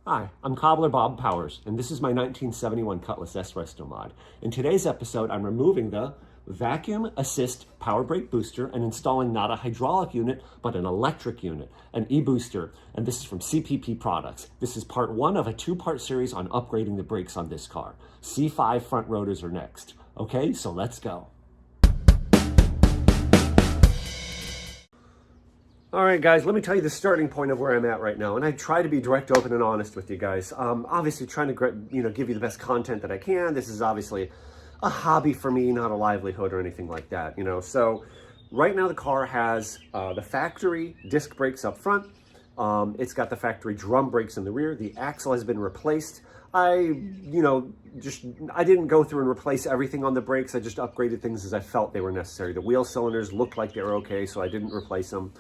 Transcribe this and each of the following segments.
Hi, I'm Cobbler Bob Powers, and this is my 1971 Cutlass S resto mod. In today's episode, I'm removing the vacuum assist power brake booster and installing not a hydraulic unit, but an electric unit, an iBooster, and this is from CPP Products. This is part one of a two-part series on upgrading the brakes on this car. C5 front rotors are next. Okay, so let's go. All right, guys, let me tell you the starting point of where I'm at right now. And I try to be direct, open, and honest with you guys. Obviously trying to, give you the best content that I can. This is obviously a hobby for me, not a livelihood or anything like that, So right now the car has the factory disc brakes up front. It's got the factory drum brakes in the rear. The axle has been replaced. I didn't go through and replace everything on the brakes. I just upgraded things as I felt they were necessary. The wheel cylinders looked like they were okay, so I didn't replace them.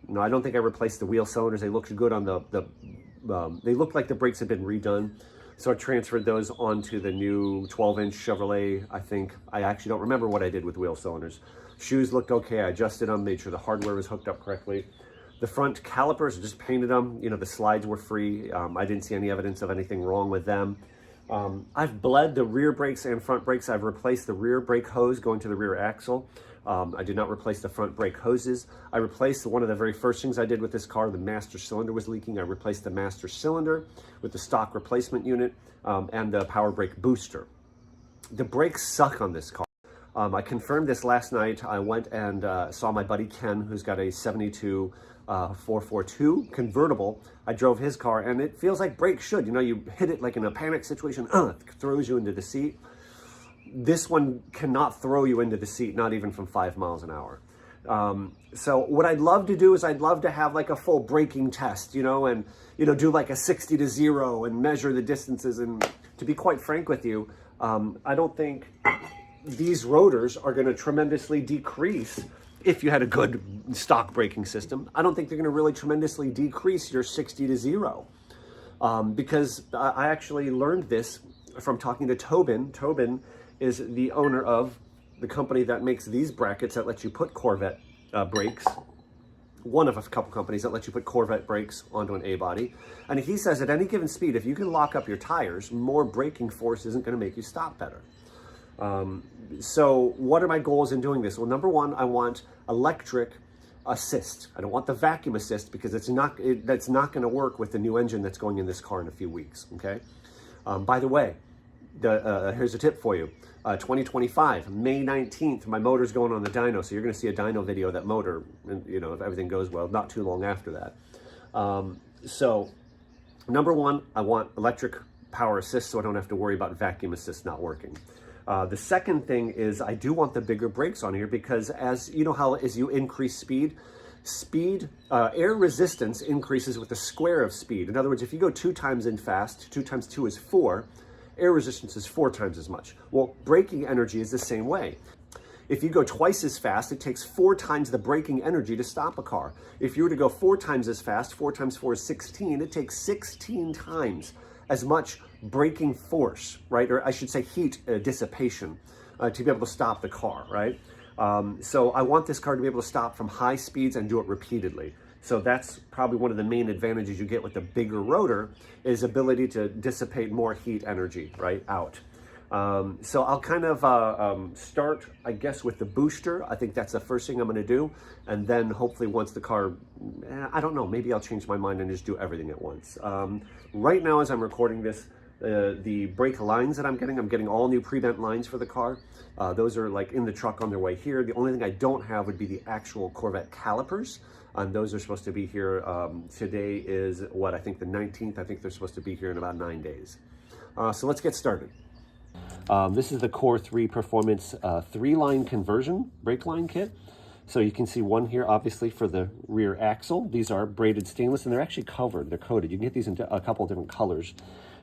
No, I don't think I replaced the wheel cylinders. They looked good on they looked like the brakes had been redone. So I transferred those onto the new 12-inch Chevrolet, I think. I actually don't remember what I did with wheel cylinders. Shoes looked okay. I adjusted them, made sure the hardware was hooked up correctly. The front calipers, I just painted them. The slides were free. I didn't see any evidence of anything wrong with them. I've bled the rear brakes and front brakes. I've replaced the rear brake hose going to the rear axle. I did not replace the front brake hoses. I replaced one of the very first things I did with this car. The master cylinder was leaking. I replaced the master cylinder with the stock replacement unit and the power brake booster. The brakes suck on this car. I confirmed this last night. I went and saw my buddy Ken, who's got a 72 442 convertible. I drove his car, and it feels like brakes should. You hit it like in a panic situation, it throws you into the seat. This one cannot throw you into the seat, not even from 5 miles an hour. So what I'd love to do is I'd love to have like a full braking test, and, do like a 60 to 0 and measure the distances. And to be quite frank with you, I don't think these rotors are going to tremendously decrease if you had a good stock braking system. I don't think they're going to really tremendously decrease your 60 to 0 because I actually learned this from talking to Tobin. Tobin is the owner of the company that makes these brackets that let you put Corvette brakes. One of a couple companies that let you put Corvette brakes onto an A-body. And he says at any given speed, if you can lock up your tires, more braking force isn't going to make you stop better. So what are my goals in doing this? Well, number one, I want electric assist. I don't want the vacuum assist because that's not going to work with the new engine that's going in this car in a few weeks, okay? By the way, here's a tip for you. 2025, May 19th, my motor's going on the dyno, so you're going to see a dyno video of that motor, if everything goes well, not too long after that. So, number one, I want electric power assist so I don't have to worry about vacuum assist not working. The second thing is I do want the bigger brakes on here because as you increase speed, air resistance increases with the square of speed. In other words, if you go 2 times in fast, 2 times 2 is 4, air resistance is 4 times as much. Well, braking energy is the same way. If you go twice as fast, it takes 4 times the braking energy to stop a car. If you were to go 4 times as fast, 4 times 4 is 16, it takes 16 times as much braking force, right? Or I should say heat dissipation to be able to stop the car, right? So I want this car to be able to stop from high speeds and do it repeatedly. So that's probably one of the main advantages you get with the bigger rotor is ability to dissipate more heat energy, right, out. So I'll kind of start, I guess, with the booster. I think that's the first thing I'm going to do. And then hopefully once the car, I don't know, maybe I'll change my mind and just do everything at once. Right now, as I'm recording this, the brake lines that I'm getting all new pre-bent lines for the car. Those are like in the truck on their way here. The only thing I don't have would be the actual Corvette calipers. And those are supposed to be here. Today is what, I think the 19th. I think they're supposed to be here in about 9 days. So let's get started. This is the Core 3 Performance 3-line conversion brake line kit. So you can see one here, obviously, for the rear axle. These are braided stainless, and they're actually covered. They're coated. You can get these in a couple of different colors.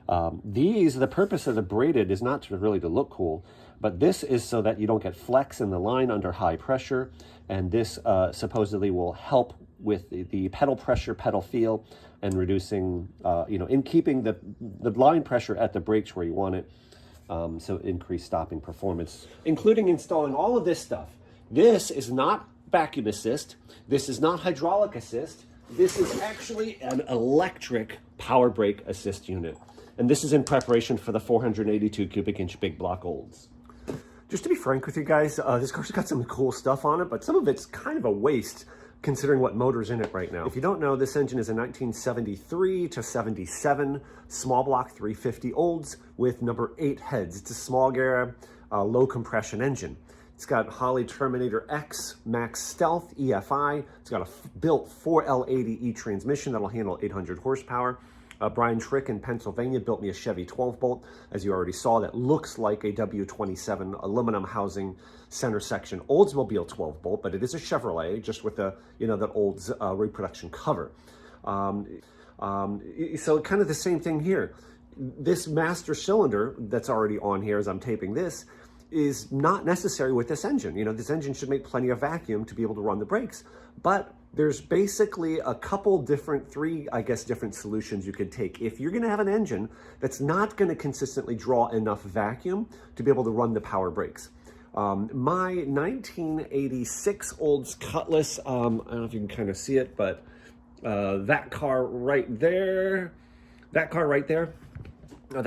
The purpose of the braided is not really to look cool, but this is so that you don't get flex in the line under high pressure, and this supposedly will help with the pedal pressure, pedal feel, and reducing, in keeping the line pressure at the brakes where you want it, so increased stopping performance, including installing all of this stuff. This is not vacuum assist. This is not hydraulic assist. This is actually an electric power brake assist unit. And this is in preparation for the 482 cubic inch big block Olds. Just to be frank with you guys, this car's got some cool stuff on it, but some of it's kind of a waste considering what motor's in it right now. If you don't know, this engine is a 1973 to 77 small block 350 Olds with number 8 heads. It's a small gear, low compression engine. It's got Holley Terminator X Max Stealth EFI. It's got a built 4L80E transmission that'll handle 800 horsepower. Brian Trick in Pennsylvania built me a Chevy 12-bolt, as you already saw, that looks like a W27 aluminum housing center section Oldsmobile 12-bolt, but it is a Chevrolet, just with the, that Olds reproduction cover. So kind of the same thing here. This master cylinder that's already on here as I'm taping this is not necessary with this engine. This engine should make plenty of vacuum to be able to run the brakes, but there's basically a couple different, different solutions you could take. If you're gonna have an engine that's not gonna consistently draw enough vacuum to be able to run the power brakes. My 1986 Olds Cutlass, I don't know if you can kind of see it, but that car right there, that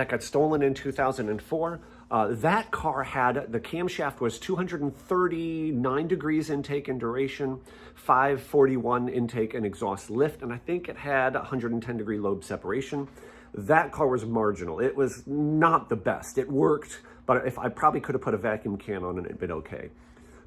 got stolen in 2004. That car had, the camshaft was 239 degrees intake and duration, 541 intake and exhaust lift, and I think it had 110 degree lobe separation. That car was marginal. It was not the best. It worked, but if I probably could have put a vacuum can on it, it'd been okay.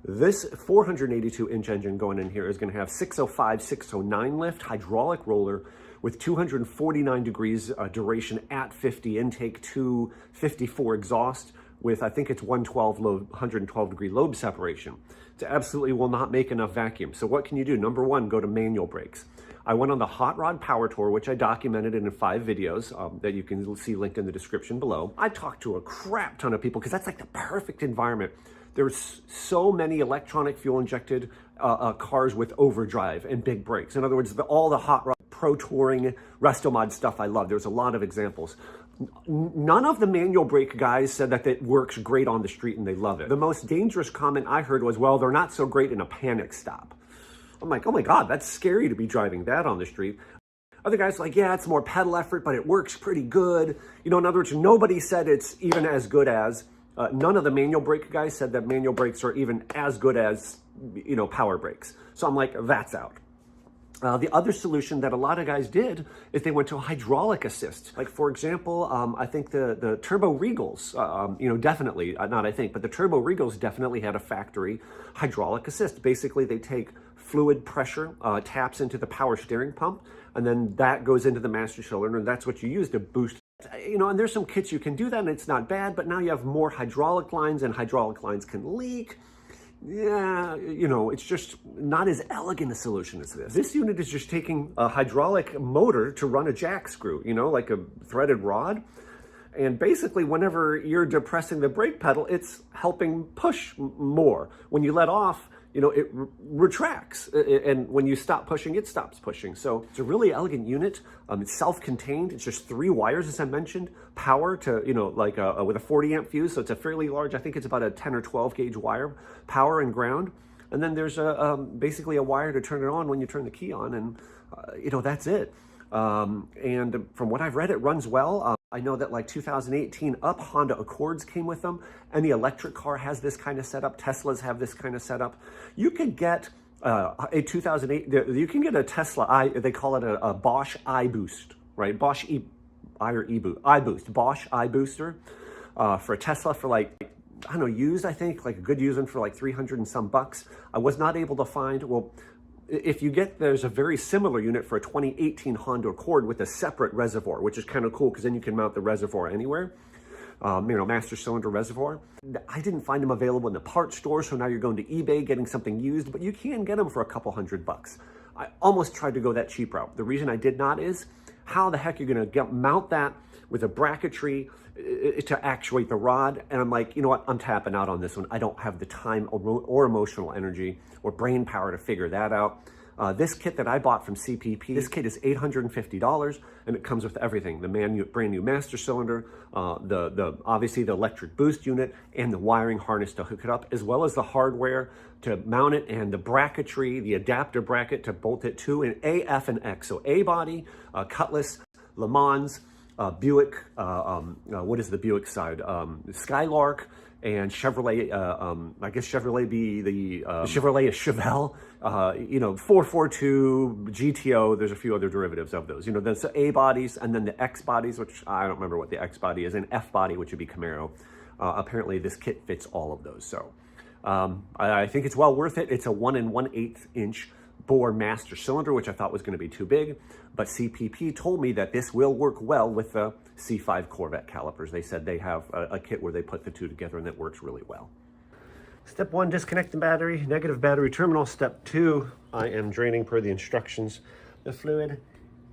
This 482 inch engine going in here is gonna have 605, 609 lift, hydraulic roller, with 249 degrees duration at 50 intake, 254 exhaust, with I think it's 112 degree lobe separation. It absolutely will not make enough vacuum. So what can you do? Number one, go to manual brakes. I went on the Hot Rod Power Tour, which I documented in 5 videos that you can see linked in the description below. I talked to a crap ton of people because that's like the perfect environment. There's so many electronic fuel injected cars with overdrive and big brakes. In other words, all the Hot Rod Pro Touring, Restomod stuff I love. There's a lot of examples. None of the manual brake guys said that it works great on the street and they love it. The most dangerous comment I heard was, well, they're not so great in a panic stop. I'm like, oh my God, that's scary to be driving that on the street. Other guys are like, yeah, it's more pedal effort, but it works pretty good. In other words, nobody said it's even as good as, none of the manual brake guys said that manual brakes are even as good as, power brakes. So I'm like, that's out. The other solution that a lot of guys did is they went to a hydraulic assist. Like, for example, I think the Turbo Regals, definitely, not I think, but the Turbo Regals definitely had a factory hydraulic assist. Basically, they take fluid pressure, taps into the power steering pump, and then that goes into the master cylinder, and that's what you use to boost. And there's some kits you can do that, and it's not bad, but now you have more hydraulic lines, and hydraulic lines can leak. Yeah, it's just not as elegant a solution as this. This unit is just taking a hydraulic motor to run a jack screw, like a threaded rod. And basically, whenever you're depressing the brake pedal, it's helping push more. When you let off, it retracts. And when you stop pushing, it stops pushing. So it's a really elegant unit. It's self-contained. It's just 3 wires, as I mentioned. Power to, with a 40 amp fuse. So it's a fairly large, I think it's about a 10 or 12 gauge wire, power and ground. And then there's basically a wire to turn it on when you turn the key on. And, that's it. And from what I've read, it runs well. I know that like 2018 up Honda Accords came with them. Any electric car has this kind of setup. Teslas have this kind of setup. You can get a 2008, you can get a Tesla, they call it a Bosch iBoost, right? Bosch iBoost, Bosch iBooster for a Tesla for like, I don't know, used, I think, like a good used one for like 300 and some bucks. I was not able to find, well, if you get, there's a very similar unit for a 2018 Honda Accord with a separate reservoir, which is kind of cool because then you can mount the reservoir anywhere. Master cylinder reservoir. I didn't find them available in the parts store, so now you're going to eBay getting something used, but you can get them for a couple $100. I almost tried to go that cheap route. The reason I did not is how the heck you're going to mount that with a bracketry to actuate the rod. And I'm like, you know what? I'm tapping out on this one. I don't have the time or emotional energy or brain power to figure that out. This kit that I bought from CPP, this kit is $850, and it comes with everything: the brand new master cylinder, obviously the electric boost unit, and the wiring harness to hook it up, as well as the hardware to mount it, and the bracketry, the adapter bracket to bolt it to an A, F, and X. So A body, Cutlass, LeMans, Buick, what is the Buick side? Skylark, and Chevrolet, I guess Chevrolet be the Chevrolet is Chevelle, 442, GTO, there's a few other derivatives of those. There's the A bodies, and then the X bodies, which I don't remember what the X body is, and F body, which would be Camaro. Apparently this kit fits all of those. So I think it's well worth it. It's a 1 1/8 inch bore master cylinder, which I thought was going to be too big, but CPP told me that this will work well with the C5 Corvette calipers. They said they have a kit where they put the two together, and that works really well. Step 1, disconnect the battery, negative battery terminal. Step 2, I am draining, per the instructions, the fluid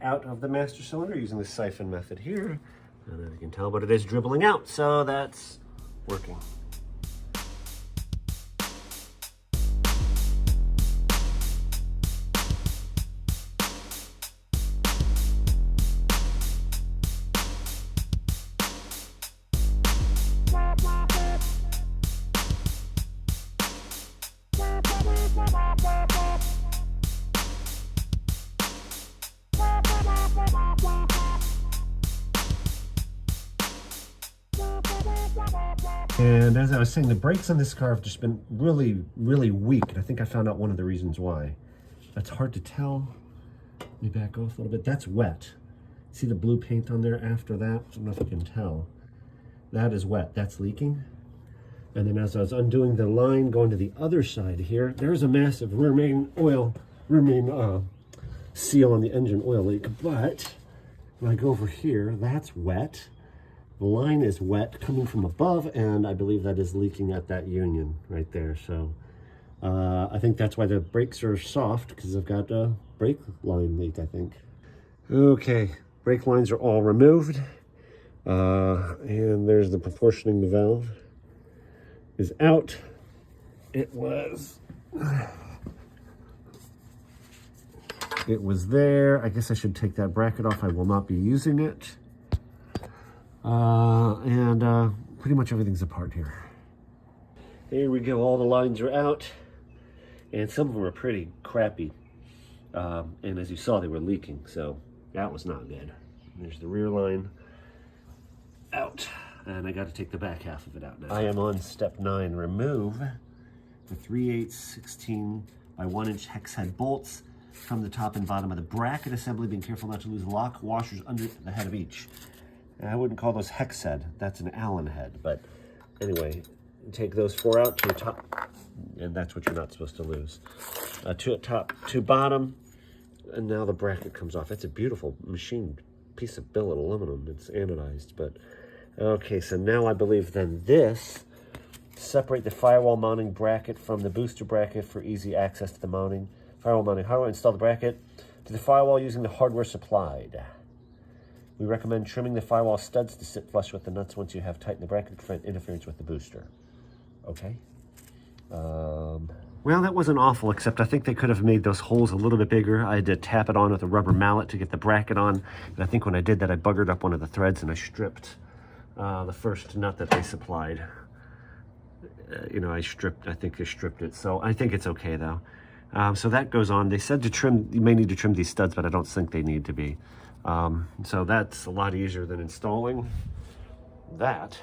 out of the master cylinder using the siphon method here. And as you can tell, but it is dribbling out, so that's working. And as I was saying, the brakes on this car have just been really, really weak. And I think I found out one of the reasons why. That's hard to tell. Let me back off a little bit. That's wet. See the blue paint on there after that? I don't know if you can tell. That is wet. That's leaking. And then as I was undoing the line going to the other side here, there's a massive rear main seal on the engine oil leak. But when I go over here, that's wet. The line is wet coming from above, and I believe that is leaking at that union right there. So I think that's why the brakes are soft, because I've got a brake line leak, I think. Okay, brake lines are all removed. And there's the proportioning valve is out. It was there. I guess I should take that bracket off. I will not be using it. Pretty much everything's apart here. There we go, all the lines are out, and some of them are pretty crappy. And as you saw, they were leaking, so that was not good. There's the rear line out, and I got to take the back half of it out now. I am on step 9, remove the 3/8 16 by 1 inch hex head bolts from the top and bottom of the bracket assembly, being careful not to lose lock washers under the head of each. I wouldn't call those hex head, that's an Allen head, but anyway, take those 4 out to the top, and that's what you're not supposed to lose. To top to bottom, and now the bracket comes off. It's a beautiful machined piece of billet aluminum. It's anodized, but okay, so now I believe then this, separate the firewall mounting bracket from the booster bracket for easy access to the mounting. Firewall mounting hardware, install the bracket to the firewall using the hardware supplied. We recommend trimming the firewall studs to sit flush with the nuts once you have tightened the bracket to prevent interference with the booster. Okay. Well, that wasn't awful, except I think they could have made those holes a little bit bigger. I had to tap it on with a rubber mallet to get the bracket on. And I think when I did that, I buggered up one of the threads and I stripped the first nut that they supplied. I think they stripped it. So I think it's okay though. So that goes on. They said to trim, you may need to trim these studs, but I don't think they need to be. So that's a lot easier than installing that.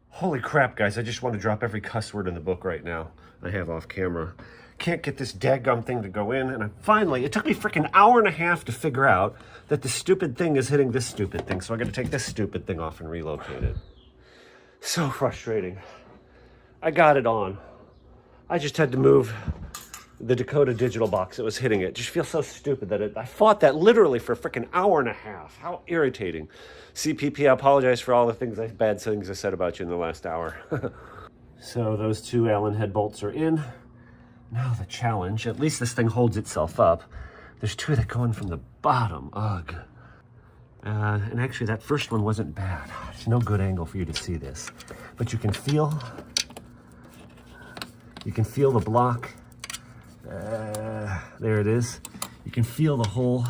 Holy crap, guys, I just want to drop every cuss word in the book right now. I have off camera. Can't get this daggum thing to go in, and it took me freaking hour and a half to figure out that the stupid thing is hitting this stupid thing, so I got to take this stupid thing off and relocate it. So frustrating. I got it on. I just had to move the Dakota digital box that was hitting it. Just feels so stupid that I fought that literally for a freaking hour and a half. How irritating. CPP, I apologize for all the bad things I said about you in the last hour. So those 2 Allen head bolts are in. Now the challenge, at least this thing holds itself up. There's 2 that go in from the bottom. Ugh. And actually that first one wasn't bad. There's no good angle for you to see this. But you can feel You can feel the block. There it is. You can feel the hole.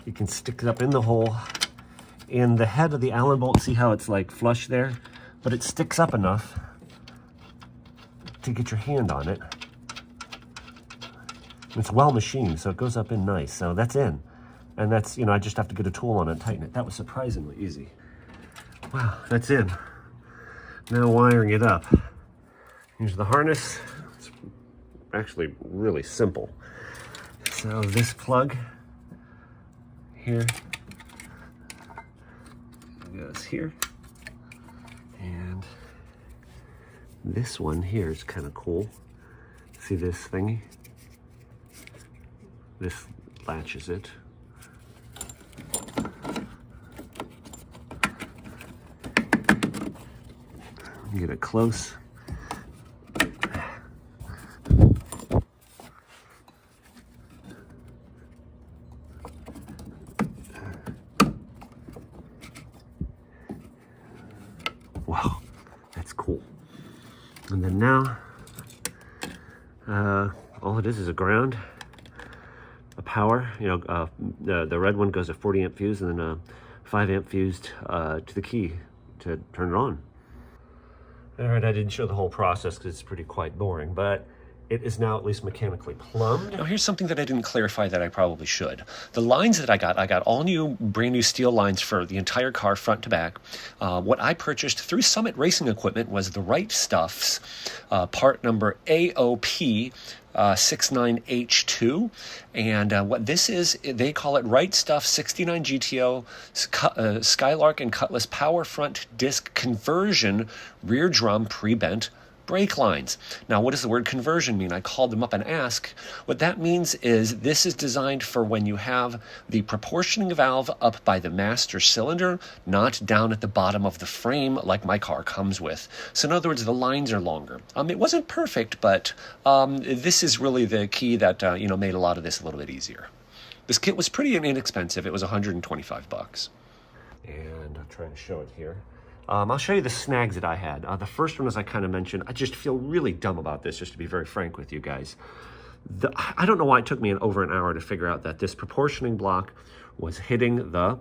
You can stick it up in the hole. In the head of the Allen bolt, see how it's like flush there? But it sticks up enough to get your hand on it. It's well machined, so it goes up in nice. So that's in. And that's, you know, I just have to get a tool on it and tighten it. That was surprisingly easy. Wow, that's in. Now wiring it up. Here's the harness. It's actually really simple. So this plug here goes here. And this one here is kind of cool. See this thingy? This latches it. Get it close. Wow, that's cool. And then now, all it is a ground, a power. You know, the red one goes a 40 amp fuse, and then a 5 amp fuse to the key to turn it on. All right, I didn't show the whole process because it's pretty quite boring, but it is now at least mechanically plumbed. Now here's something that I didn't clarify that I probably should. The lines that I got all new, brand new steel lines for the entire car, front to back. What I purchased through Summit Racing Equipment was the Right Stuff's part number AOP 69H2, and what this is, they call it Right Stuff 69 GTO Skylark and Cutlass Power Front Disc Conversion Rear Drum Pre-Bent brake lines. Now, what does the word conversion mean? I called them up and asked. What that means is this is designed for when you have the proportioning valve up by the master cylinder, not down at the bottom of the frame like my car comes with. So in other words, the lines are longer. It wasn't perfect, but this is really the key that made a lot of this a little bit easier. This kit was pretty inexpensive. It was $125. And I'll try and show it here. I'll show you the snags that I had. The first one, as I kind of mentioned, I just feel really dumb about this, just to be very frank with you guys. I don't know why it took me over an hour to figure out that this proportioning block was hitting the,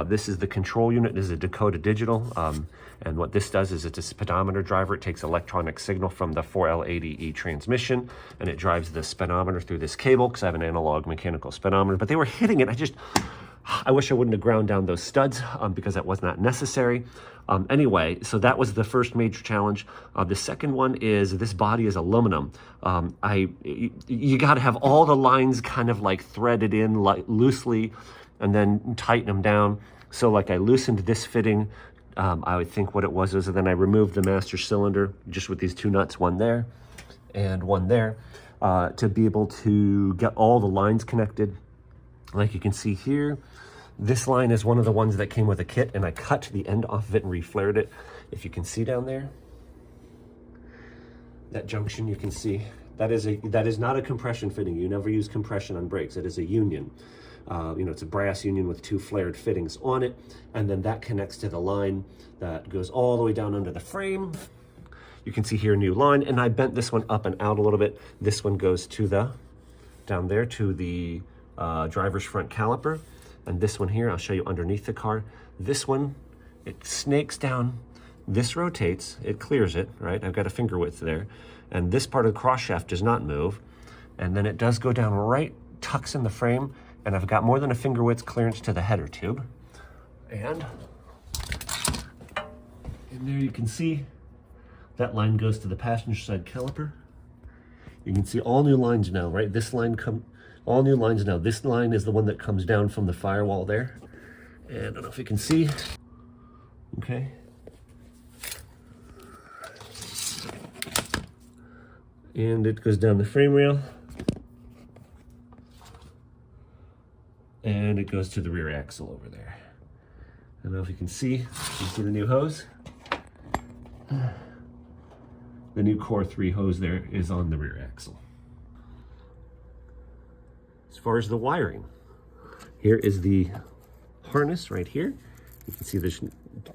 this is the control unit. This is a Dakota Digital. And what this does is it's a speedometer driver. It takes electronic signal from the 4L80E transmission, and it drives the speedometer through this cable, because I have an analog mechanical speedometer. But they were hitting it. I wish I wouldn't have ground down those studs because that was not necessary. Anyway, so that was the first major challenge. The second one is this body is aluminum. You got to have all the lines kind of like threaded in loosely and then tighten them down. So like I loosened this fitting. I would think what it was and then I removed the master cylinder just with these two nuts, one there and one there, to be able to get all the lines connected. Like you can see here, this line is one of the ones that came with a kit, and I cut the end off of it and reflared it. If you can see down there, that junction you can see, that is not a compression fitting. You never use compression on brakes. It is a union. It's a brass union with two flared fittings on it, and then that connects to the line that goes all the way down under the frame. You can see here a new line, and I bent this one up and out a little bit. This one goes to the, down there to the driver's front caliper. And this one here, I'll show you underneath the car. This one, it snakes down. This rotates, it clears it, right? I've got a finger width there. And this part of the cross shaft does not move. And then it does go down right, tucks in the frame, and I've got more than a finger width clearance to the header tube. And in there you can see that line goes to the passenger side caliper. You can see all new lines now, right? This line all new lines now. This line is the one that comes down from the firewall there. And I don't know if you can see. Okay. And it goes down the frame rail. And it goes to the rear axle over there. I don't know if you can see. You see the new hose? The new Core 3 hose there is on the rear axle. As far as the wiring, here is the harness right here. You can see there's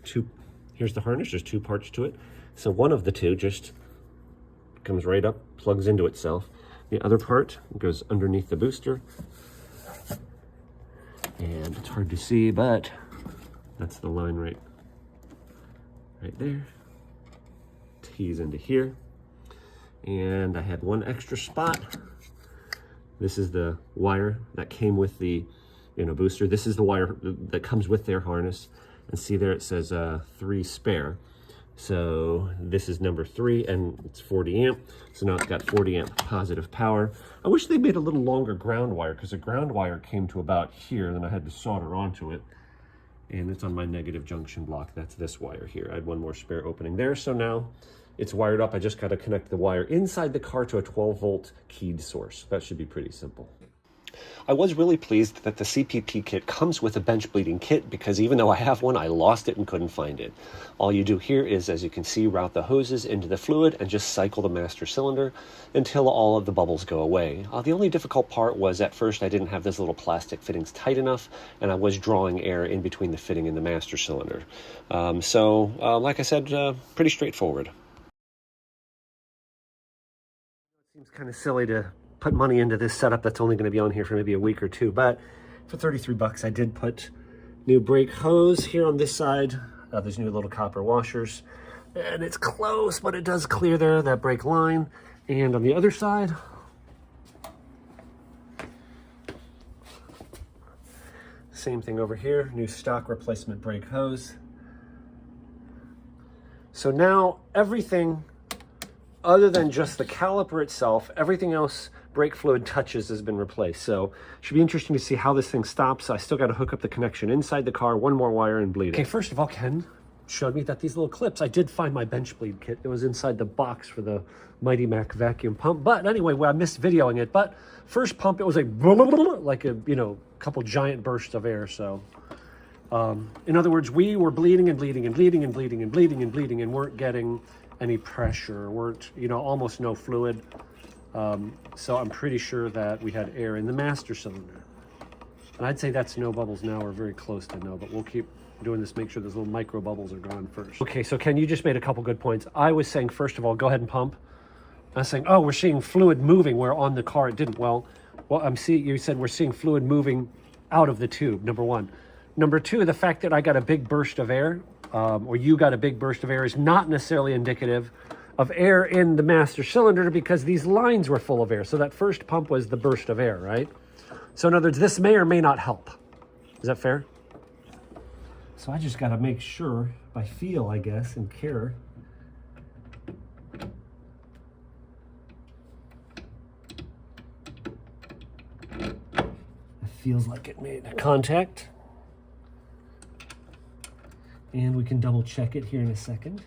two, here's the harness, there's two parts to it. So one of the two just comes right up, plugs into itself. The other part goes underneath the booster. And it's hard to see, but that's the line right there. Tees into here. And I had one extra spot. This is the wire that came with the booster. This is the wire that comes with their harness. And see there it says 3 spare. So this is number 3 and it's 40 amp. So now it's got 40 amp positive power. I wish they made a little longer ground wire because the ground wire came to about here, then I had to solder onto it. And it's on my negative junction block. That's this wire here. I had one more spare opening there. So now it's wired up. I just got to connect the wire inside the car to a 12-volt keyed source. That should be pretty simple. I was really pleased that the CPP kit comes with a bench bleeding kit because even though I have one, I lost it and couldn't find it. All you do here is, as you can see, route the hoses into the fluid and just cycle the master cylinder until all of the bubbles go away. The only difficult part was at first I didn't have this little plastic fittings tight enough and I was drawing air in between the fitting and the master cylinder. Like I said, pretty straightforward. It seems kind of silly to put money into this setup that's only going to be on here for maybe a week or two, but for 33 bucks I did put new brake hose here on this side. There's new little copper washers and it's close, but it does clear there, that brake line. And on the other side, same thing over here, new stock replacement brake hose. So now everything other than just the caliper itself, everything else brake fluid touches has been replaced. So it should be interesting to see how this thing stops. I still got to hook up the connection inside the car, one more wire and bleed it. Okay, first of all, Ken showed me that these little clips, I did find my bench bleed kit. It was inside the box for the Mighty Mac vacuum pump. But anyway, well, I missed videoing it. But first pump, it was like a couple giant bursts of air. So in other words, we were bleeding and bleeding and bleeding and bleeding and bleeding and bleeding and weren't getting any pressure, weren't, almost no fluid. So I'm pretty sure that we had air in the master cylinder. And I'd say that's no bubbles now, or very close to no, but we'll keep doing this, make sure those little micro bubbles are gone first. Okay, so Ken, you just made a couple good points. I was saying, first of all, go ahead and pump. I was saying, oh, we're seeing fluid moving where on the car it didn't. Well, you said we're seeing fluid moving out of the tube, number one. Number two, the fact that I got a big burst of air, or you got a big burst of air, is not necessarily indicative of air in the master cylinder because these lines were full of air. So that first pump was the burst of air, right? So in other words, this may or may not help. Is that fair? So I just got to make sure by feel, I guess, and care. It feels like it made contact. And we can double check it here in a second.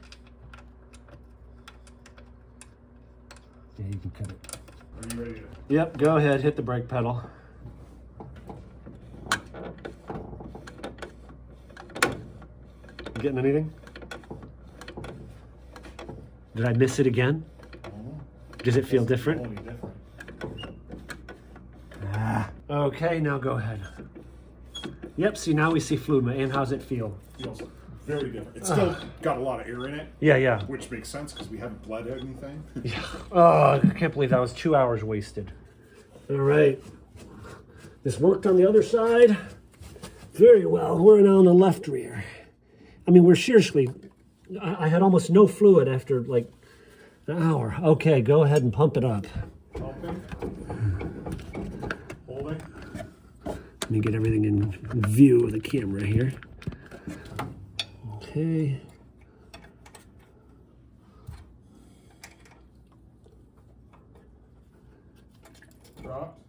Yeah, you can cut it. Are you ready to? Yep, go ahead, hit the brake pedal. You getting anything? Did I miss it again? Does it feel different? Okay, now go ahead. Yep, see, now we see fluid. And how's it feel? Feels very different. It's still got a lot of air in it. Yeah. Which makes sense because we haven't bled anything. Yeah. Oh, I can't believe that was 2 hours wasted. All right. This worked on the other side very well. We're now on the left rear. I mean, we're seriously, I had almost no fluid after like an hour. Okay, go ahead and pump it up. Pumping. Holding. Let me get everything in view of the camera here. Okay. Dropped.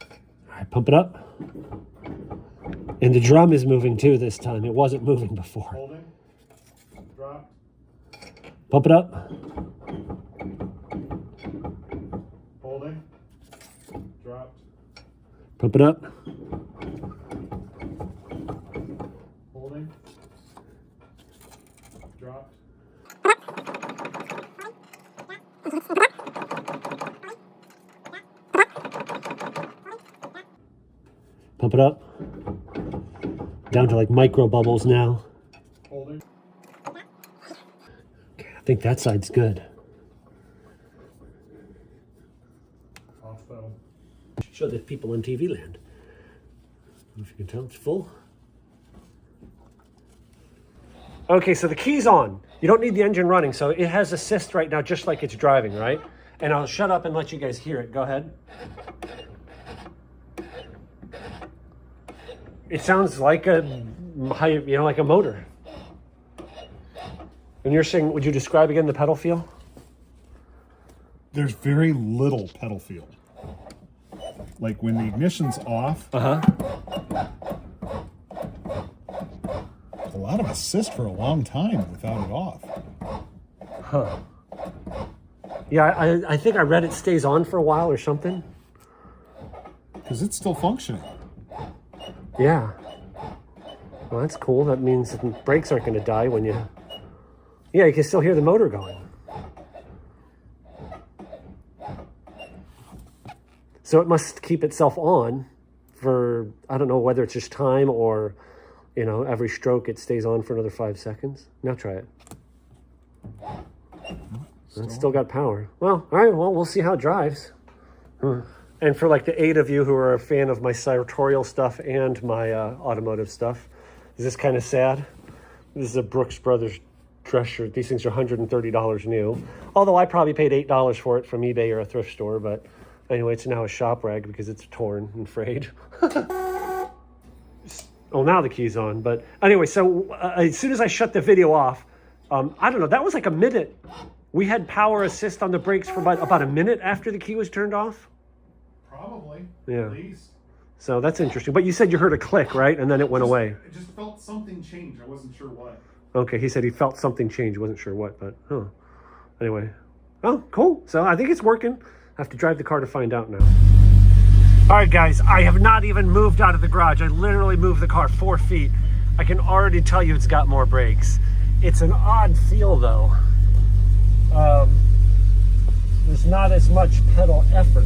All right, pump it up. And the drum is moving too this time. It wasn't moving before. Holding. Dropped. Pump it up. Holding. Dropped. Pump it up. Holding. Dropped. Pump it up. Down to like micro bubbles now. Holding. Okay, I think that side's good. show the people in TV land. If you can tell, it's full. Okay, so the key's on. You don't need the engine running, so it has assist right now, just like it's driving, right? And I'll shut up and let you guys hear it. Go ahead. It sounds like a, like a motor. And you're saying, would you describe again the pedal feel? There's very little pedal feel. Like when the ignition's off, a lot of assist for a long time without it off. Huh. Yeah, I think I read it stays on for a while or something. Because it's still functioning. Yeah. Well, that's cool. That means the brakes aren't going to die when you... Yeah, you can still hear the motor going. So it must keep itself on for, I don't know whether it's just time or, every stroke it stays on for another 5 seconds. Now try it. It's still got power. Well, all right, well, we'll see how it drives. And for like the 8 of you who are a fan of my sartorial stuff and my automotive stuff, is this kind of sad? This is a Brooks Brothers dress shirt. These things are $130 new. Although I probably paid $8 for it from eBay or a thrift store, but anyway, it's now a shop rag because it's torn and frayed. Oh, now the key's on. But anyway, so as soon as I shut the video off, I don't know, that was like a minute. We had power assist on the brakes for about a minute after the key was turned off. Probably. Yeah. At least. So that's interesting. But you said you heard a click, right? And then it went away. I just felt something change. I wasn't sure what. Okay, he said he felt something change. Wasn't sure what, but anyway. Oh, cool. So I think it's working. I have to drive the car to find out now. All right, guys, I have not even moved out of the garage. I literally moved the car 4 feet. I can already tell you it's got more brakes. It's an odd feel, though. There's not as much pedal effort.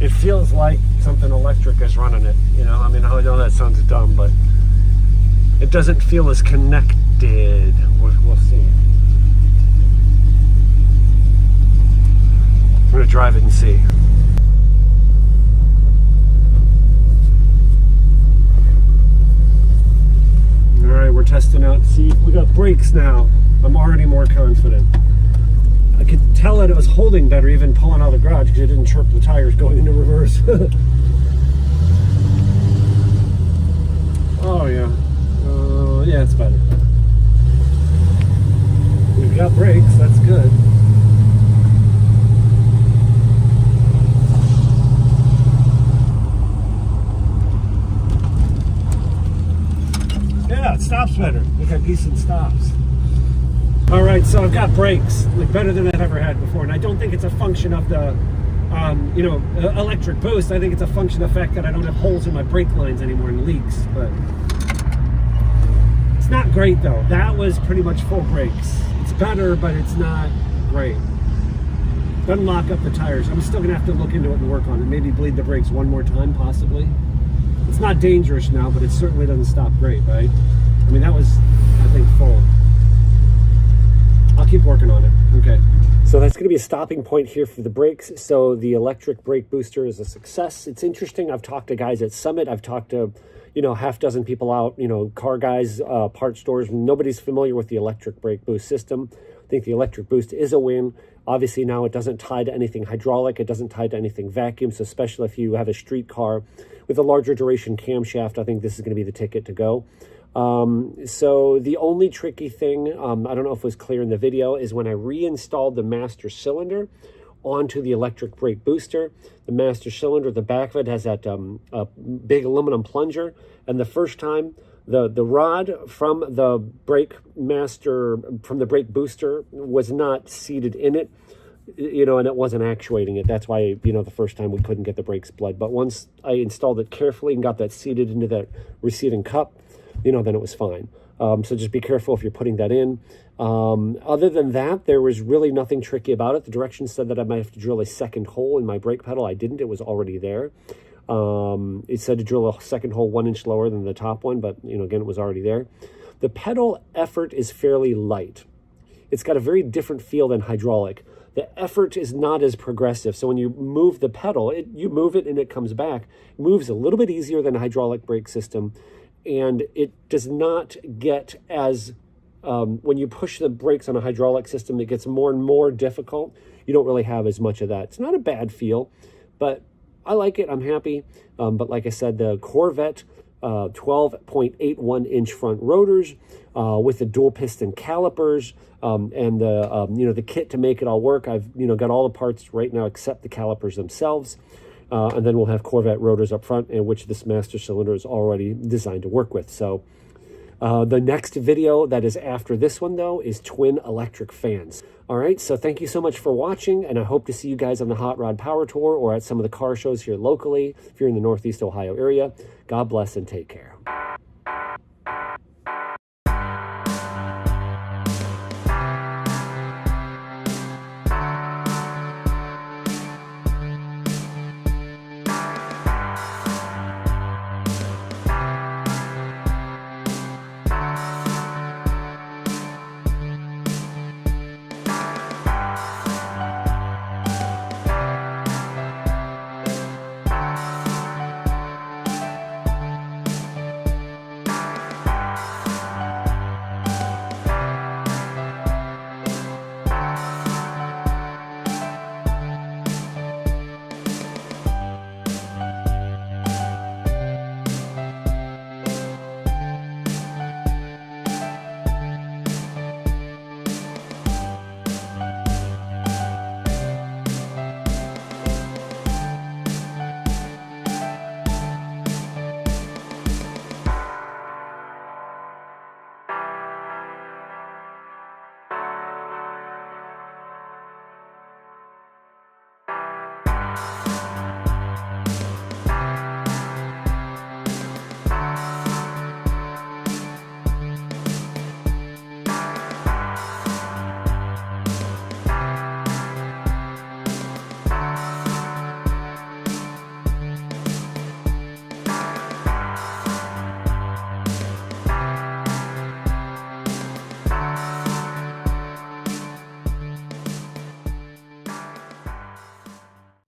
It feels like something electric is running it. I mean, I know that sounds dumb, but it doesn't feel as connected. We'll see. I'm gonna drive it and see. All right, we're testing out. See, we got brakes now. I'm already more confident. I could tell that it was holding better even pulling out of the garage because it didn't chirp the tires going into reverse. Oh yeah. Yeah, it's better. We've got brakes, that's good. Yeah, it stops better. We got decent stops. All right, so I've got brakes, like better than I've ever had before, and I don't think it's a function of the, electric boost. I think it's a function of the fact that I don't have holes in my brake lines anymore and leaks, but it's not great though. That was pretty much full brakes. It's better, but it's not great. Doesn't lock up the tires. I'm still gonna have to look into it and work on it. Maybe bleed the brakes one more time, possibly. It's not dangerous now, but it certainly doesn't stop great, right? I mean, that was, I think, full. I'll keep working on it. Okay. So that's going to be a stopping point here for the brakes. So the electric brake booster is a success. It's interesting. I've talked to guys at Summit. I've talked to, half dozen people out, car guys, part stores. Nobody's familiar with the electric brake boost system. I think the electric boost is a win. Obviously now it doesn't tie to anything hydraulic. It doesn't tie to anything vacuum. So especially if you have a street car with a larger duration camshaft, I think this is going to be the ticket to go. So the only tricky thing, I don't know if it was clear in the video, is when I reinstalled the master cylinder onto the electric brake booster. The master cylinder, the back of it has that big aluminum plunger, and the first time the rod from the brake booster was not seated in it, and it wasn't actuating it. That's why, the first time we couldn't get the brakes bled. But once I installed it carefully and got that seated into that receiving cup, then it was fine. So just be careful if you're putting that in. Other than that, there was really nothing tricky about it. The directions said that I might have to drill a second hole in my brake pedal. I didn't. It was already there. It said to drill a second hole 1 inch lower than the top one, but again, it was already there. The pedal effort is fairly light. It's got a very different feel than hydraulic. the effort is not as progressive. So when you move the pedal, you move it and it comes back. It moves a little bit easier than a hydraulic brake system, and it does not get as, when you push the brakes on a hydraulic system, it gets more and more difficult. You don't really have as much of that. It's not a bad feel, but I like it. I'm happy. But like I said, the Corvette 12.81-inch front rotors with the dual piston calipers and the the kit to make it all work. I've got all the parts right now except the calipers themselves, and then we'll have Corvette rotors up front, in which this master cylinder is already designed to work with. So the next video that is after this one, though, is twin electric fans. All right, so thank you so much for watching, and I hope to see you guys on the Hot Rod Power Tour or at some of the car shows here locally if you're in the Northeast Ohio area. God bless and take care.